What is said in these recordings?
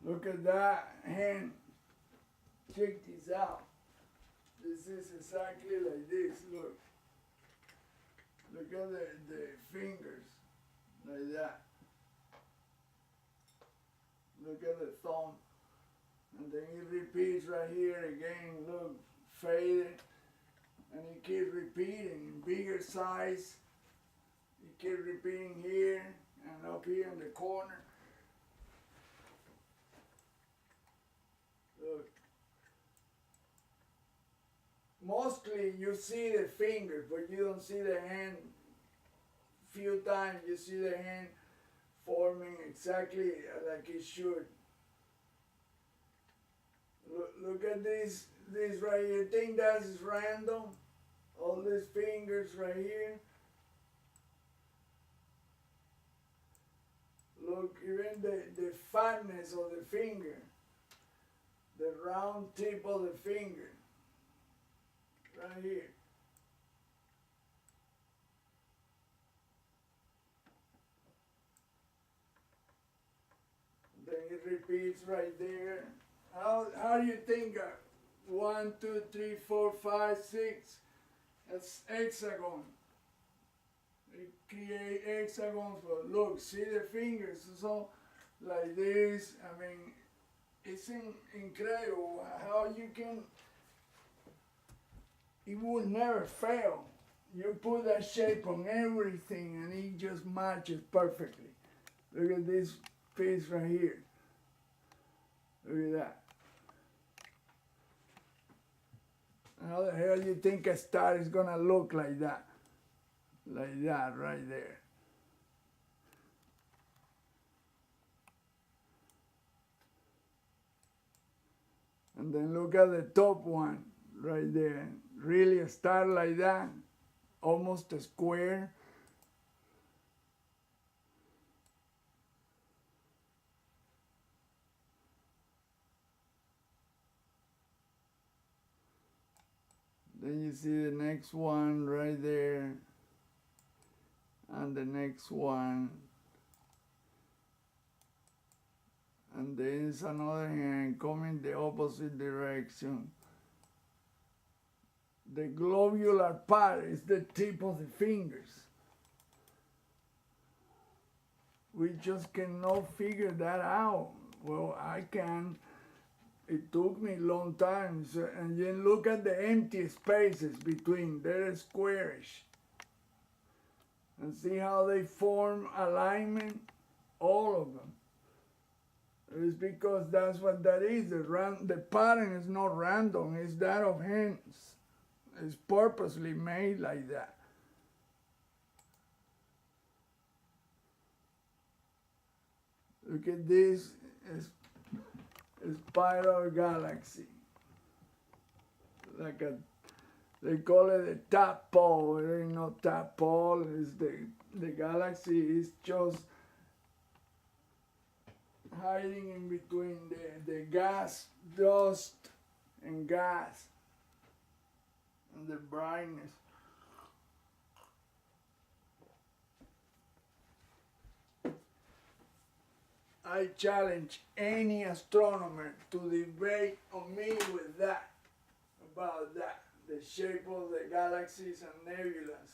Look at that hand. Check this out. This is exactly like this. Look. Look at the fingers. Like that. Look at the thumb. And then it repeats right here again. Look. Faded. And it keeps repeating in bigger size. It keeps repeating here and up here in the corner. Look. Mostly you see the fingers, but you don't see the hand. Few times you see the hand forming exactly like it should. Look at this right here. You think that is random? All these fingers right here. Look, even the fatness of the finger. The round tip of the finger. Right here. Then it repeats right there. How do you think 1, 2, 3, 4, 5, 6? That's hexagon. It create hexagons, but look, see the fingers, so like this. I mean, it's incredible how you can. It will never fail. You put that shape on everything and it just matches perfectly. Look at this piece right here. Look at that. How the hell do you think a star is gonna look like that? Like that right there. And then look at the top one right there. Really a star like that, almost a square. Then you see the next one right there, and the next one. And then it's another hand coming the opposite direction. The globular part is the tip of the fingers. We just cannot figure that out. Well, I can. It took me a long time. So, and then look at the empty spaces between. They're squarish. And see how they form alignment? All of them. It's because that's what that is. The pattern is not random. It's that of hands. It's purposely made like that. Look at this. It's spiral galaxy. Like they call it a tadpole. It ain't no tadpole. It's the galaxy is just hiding in between the gas, dust, and gas, and the brightness. I challenge any astronomer to debate on me with that, about that, the shape of the galaxies and nebulas.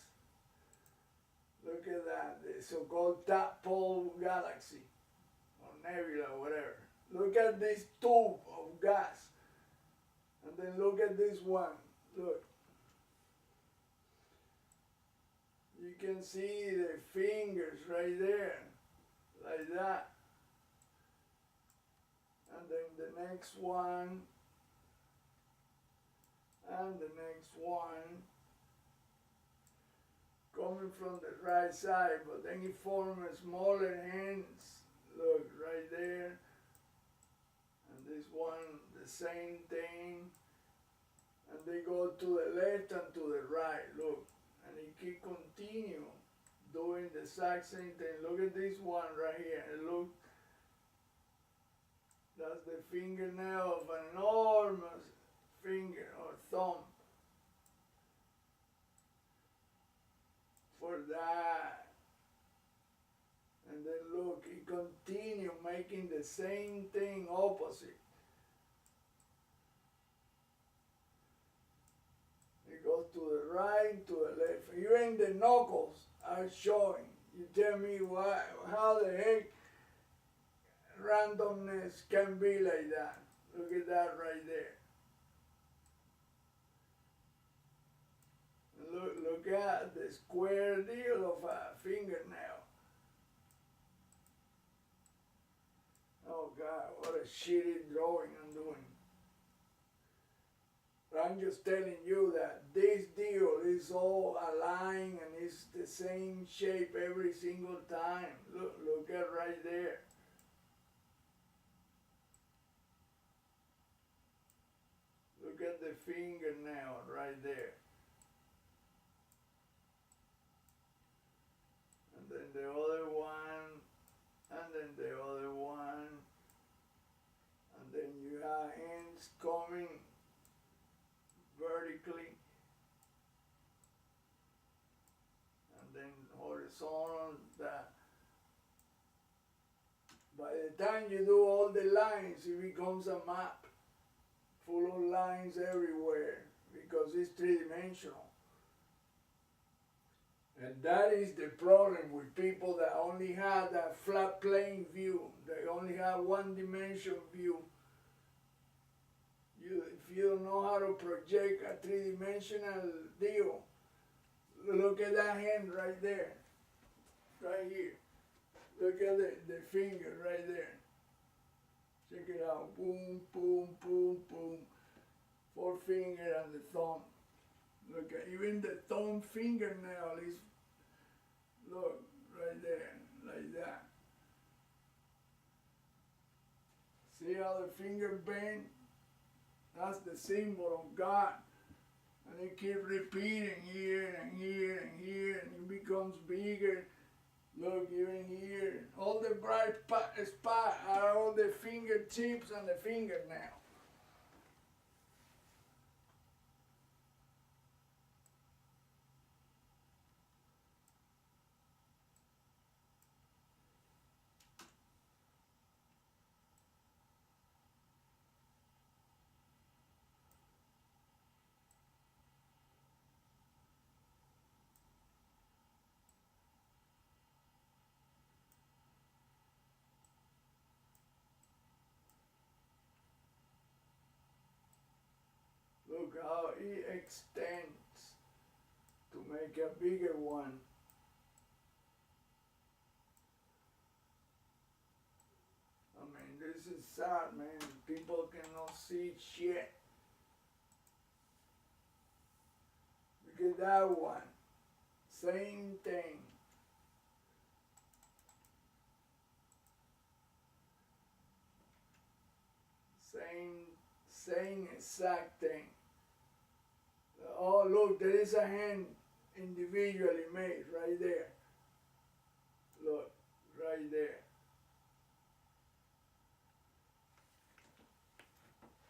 Look at that, the so-called tadpole galaxy, or nebula, whatever. Look at this tube of gas, and then look at this one, look. You can see the fingers right there, like that. And then the next one, and the next one, coming from the right side, but then it forms smaller hands, look, right there, and this one, the same thing, and they go to the left and to the right, look, and it keep continue doing the exact same thing. Look at this one right here, and look, that's the fingernail of an enormous finger or thumb. For that. And then look, it continue making the same thing opposite. It goes to the right, to the left. Even the knuckles are showing. You tell me why, how the heck randomness can be like that. Look at that right there. Look at the square deal of a fingernail. Oh God, what a shitty drawing I'm doing. But I'm just telling you that this deal is all aligned and it's the same shape every single time. Look at right there. Look at the fingernail right there. And then the other one, and then the other one, and then you have ends coming vertically, and then horizontal. That by the time you do all the lines, it becomes a map full of lines everywhere because it's three-dimensional. And that is the problem with people that only have that flat plane view. They only have one-dimension view. If you don't know how to project a three-dimensional deal, look at that hand right there, right here. Look at the finger right there. Check it out. Boom, boom, boom, boom. Forefinger and the thumb. Look at even the thumb fingernail is, look, right there, like that. See how the finger bend? That's the symbol of God. And it keeps repeating here and here and here, and it becomes bigger. Look, even here. All the bright spots are all the fingertips and the fingernail. Look how it extends to make a bigger one. I mean, this is sad, man. People cannot see shit. Look at that one. Same thing. Same exact thing. Oh, look, there is a hand individually made right there. Look, right there.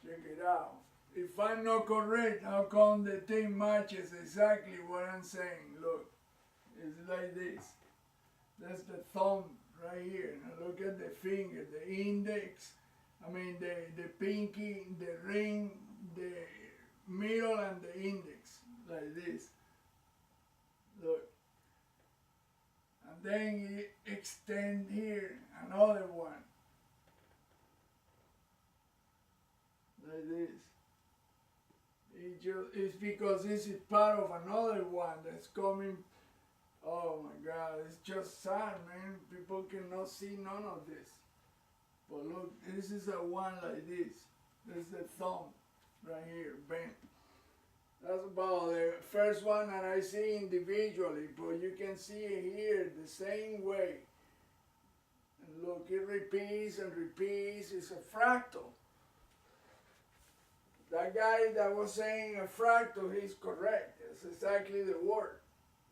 Check it out. If I'm not correct, how come the thing matches exactly what I'm saying? Look, it's like this. That's the thumb right here. Now look at the finger, the index, the pinky, the ring, the middle and the index, like this. Look. And then you extend here, another one. Like this. It's because this is part of another one that's coming. Oh my God, it's just sad, man. People cannot see none of this. But look, this is a one like this. This is the thumb right here, bent. That's about the first one that I see individually, but you can see it here the same way. And look, it repeats and repeats. It's a fractal. That guy that was saying a fractal, he's correct. It's exactly the word.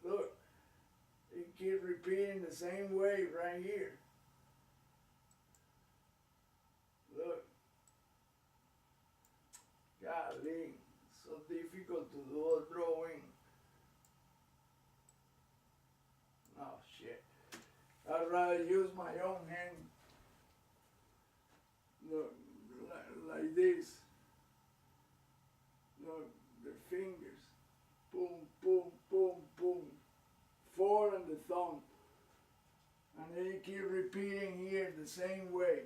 Look, it keeps repeating the same way right here. Look. Golly, so difficult to do a drawing. Oh shit. I I'd rather use my own hand. Look, like this. Look, the fingers. Boom, boom, boom, boom. 4 on the thumb. And then you keep repeating here the same way.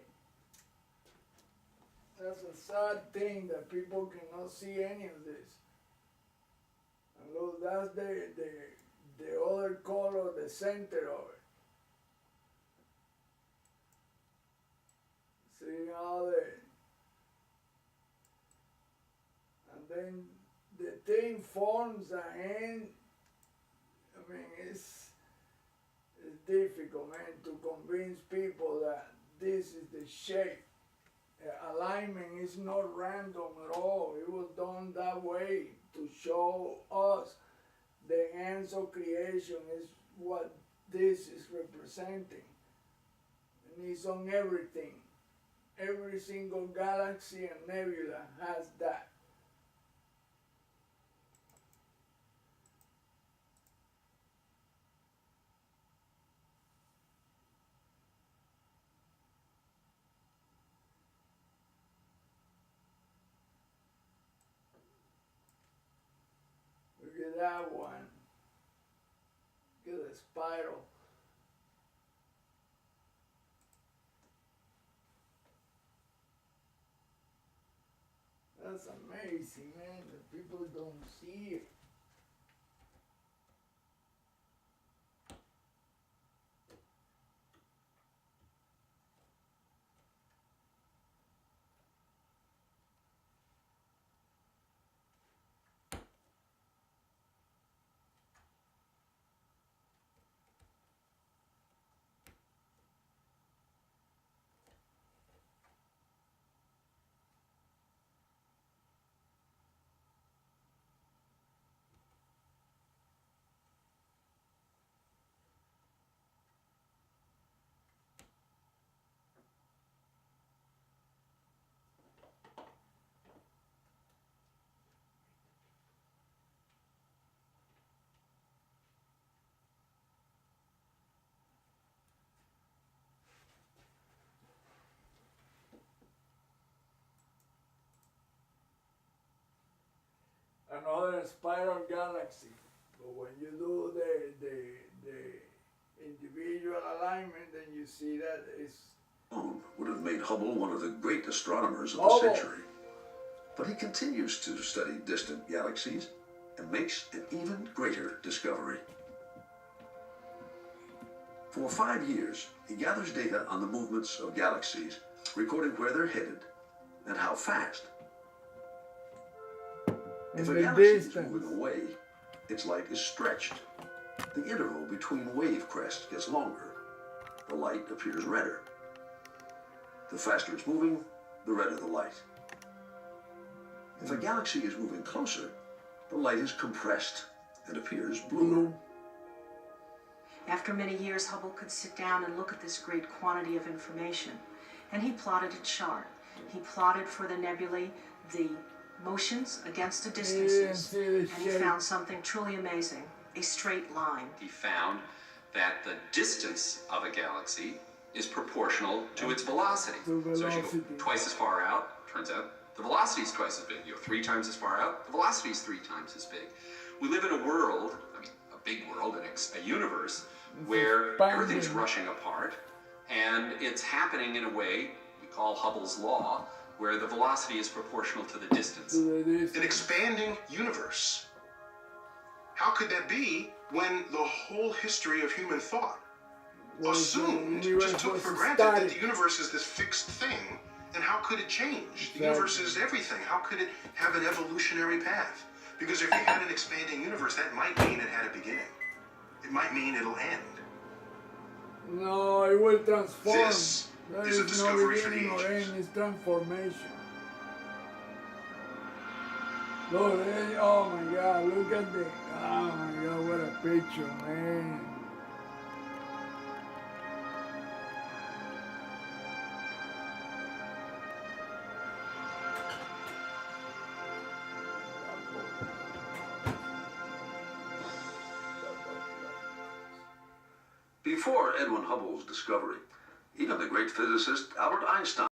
That's a sad thing that people cannot see any of this. And look, that's the other color, the center of it. See how and then the thing forms a hand. I mean, it's difficult, man, to convince people that this is the shape. Alignment is not random at all. It was done that way to show us the hands of creation is what this is representing. And it's on everything. Every single galaxy and nebula has that. Look at that one. Look at the spiral. That's amazing, man, that people don't see it. Another spiral galaxy. But when you do the individual alignment, then you see that it's... would have made Hubble one of the great astronomers of the Hubble. century. But he continues to study distant galaxies and makes an even greater discovery. For 5 years, he gathers data on the movements of galaxies, recording where they're headed and how fast. If a galaxy is moving away, its light is stretched. The interval between wave crests gets longer. The light appears redder. The faster it's moving, the redder the light. If a galaxy is moving closer, the light is compressed and appears bluer. After many years, Hubble could sit down and look at this great quantity of information, and he plotted a chart. He plotted for the nebulae the motions against the distances, and he found something truly amazing, a straight line. He found that the distance of a galaxy is proportional to its velocity. So as you go twice as far out, turns out the velocity is twice as big. You go 3 times as far out, the velocity is 3 times as big. We live in a world, I mean, a big world, a universe, where everything's rushing apart, and it's happening in a way we call Hubble's law, where the velocity is proportional to the distance. An expanding universe. How could that be when the whole history of human thought assumed, just took for granted that the universe is this fixed thing, and how could it change? The universe is everything. How could it have an evolutionary path? Because if you had an expanding universe, that might mean it had a beginning. It might mean it'll end. No, it will transform. This There is a no discovery for the beginning or ages. end, it's transformation. Look, oh my God, look at the, oh my God, what a picture, man. Before Edwin Hubble's discovery, even the great physicist Albert Einstein